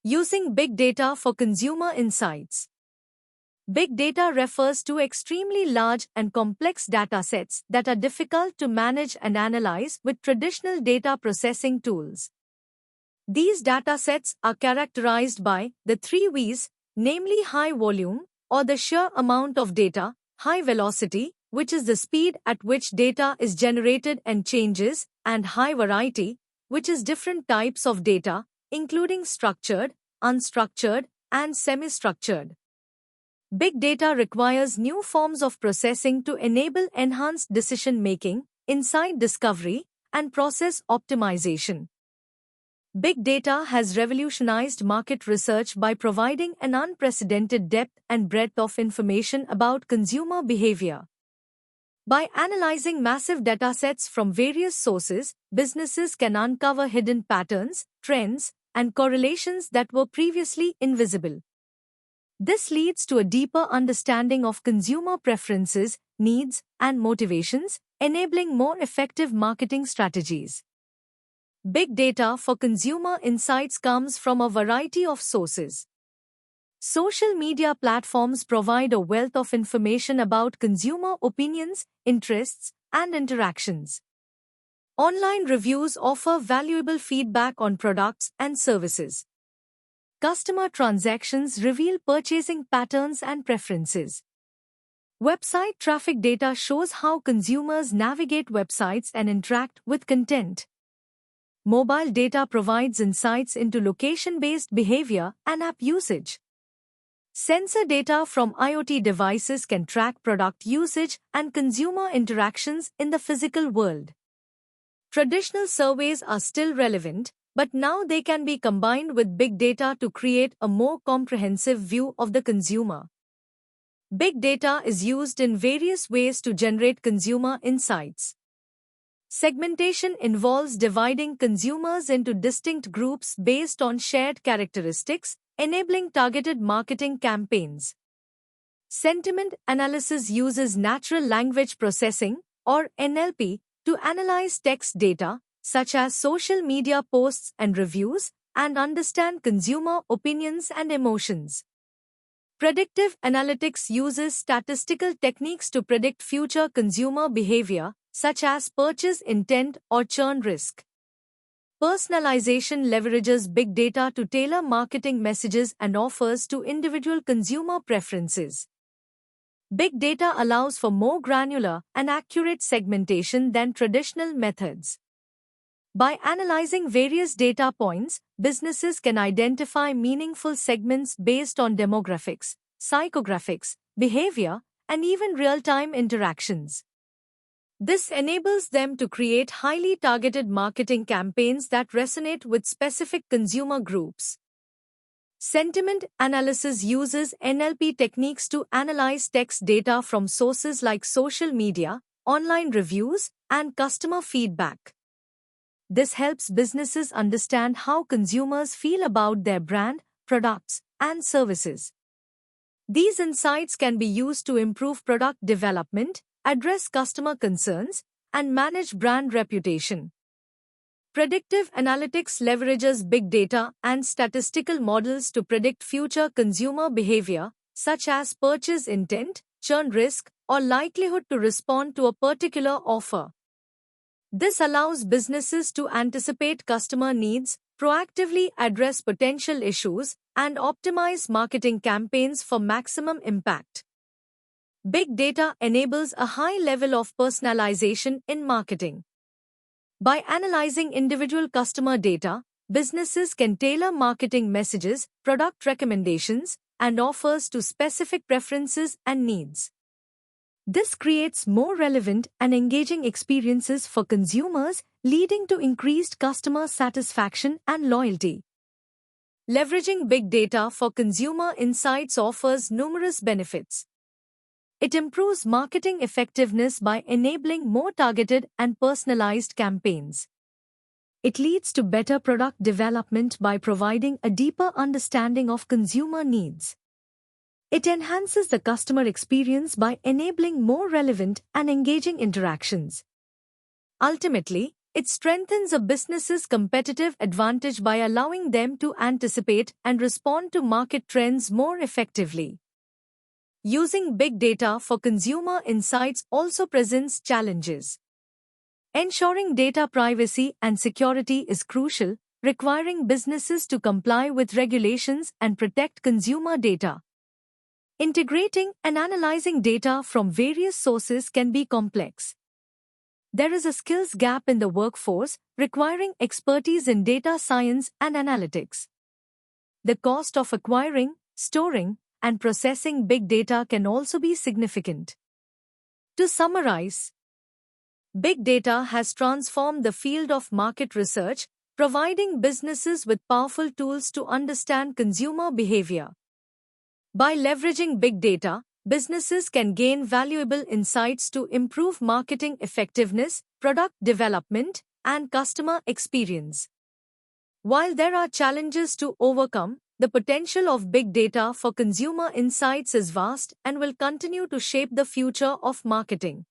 Using big data for consumer insights. Big data refers to extremely large and complex datasets that are difficult to manage and analyze with traditional data processing tools. These datasets are characterized by the three V's, namely high volume, or the sheer amount of data, high velocity, which is the speed at which data is generated and changes, and high variety, which is different types of data, including structured, unstructured, and semi-structured. Big data requires new forms of processing to enable enhanced decision-making, insight discovery, and process optimization. Big data has revolutionized market research by providing an unprecedented depth and breadth of information about consumer behavior. By analyzing massive datasets from various sources, businesses can uncover hidden patterns, trends, and correlations that were previously invisible. This leads to a deeper understanding of consumer preferences, needs, and motivations, enabling more effective marketing strategies. Big data for consumer insights comes from a variety of sources. Social media platforms provide a wealth of information about consumer opinions, interests, and interactions. Online reviews offer valuable feedback on products and services. Customer transactions reveal purchasing patterns and preferences. Website traffic data shows how consumers navigate websites and interact with content. Mobile data provides insights into location-based behavior and app usage. Sensor data from IoT devices can track product usage and consumer interactions in the physical world. Traditional surveys are still relevant, but now they can be combined with big data to create a more comprehensive view of the consumer. Big data is used in various ways to generate consumer insights. Segmentation involves dividing consumers into distinct groups based on shared characteristics, enabling targeted marketing campaigns. Sentiment analysis uses natural language processing, or NLP, to analyze text data, such as social media posts and reviews, and understand consumer opinions and emotions. Predictive analytics uses statistical techniques to predict future consumer behavior, such as purchase intent or churn risk. Personalization leverages big data to tailor marketing messages and offers to individual consumer preferences. Big data allows for more granular and accurate segmentation than traditional methods. By analyzing various data points, businesses can identify meaningful segments based on demographics, psychographics, behavior, and even real-time interactions. This enables them to create highly targeted marketing campaigns that resonate with specific consumer groups. Sentiment analysis uses NLP techniques to analyze text data from sources like social media, online reviews, and customer feedback. This helps businesses understand how consumers feel about their brand, products, and services. These insights can be used to improve product development, address customer concerns, and manage brand reputation. Predictive analytics leverages big data and statistical models to predict future consumer behavior, such as purchase intent, churn risk, or likelihood to respond to a particular offer. This allows businesses to anticipate customer needs, proactively address potential issues, and optimize marketing campaigns for maximum impact. Big data enables a high level of personalization in marketing. By analyzing individual customer data, businesses can tailor marketing messages, product recommendations, and offers to specific preferences and needs. This creates more relevant and engaging experiences for consumers, leading to increased customer satisfaction and loyalty. Leveraging big data for consumer insights offers numerous benefits. It improves marketing effectiveness by enabling more targeted and personalized campaigns. It leads to better product development by providing a deeper understanding of consumer needs. It enhances the customer experience by enabling more relevant and engaging interactions. Ultimately, It strengthens a business's competitive advantage by allowing them to anticipate and respond to market trends more effectively. Using big data for consumer insights also presents challenges. Ensuring data privacy and security is crucial, requiring businesses to comply with regulations and protect consumer data. Integrating and analyzing data from various sources can be complex. There is a skills gap in the workforce, requiring expertise in data science and analytics. The cost of acquiring, storing, and processing big data can also be significant. To summarize, big data has transformed the field of market research, providing businesses with powerful tools to understand consumer behavior. By leveraging big data, businesses can gain valuable insights to improve marketing effectiveness, product development, and customer experience. While there are challenges to overcome, the potential of big data for consumer insights is vast and will continue to shape the future of marketing.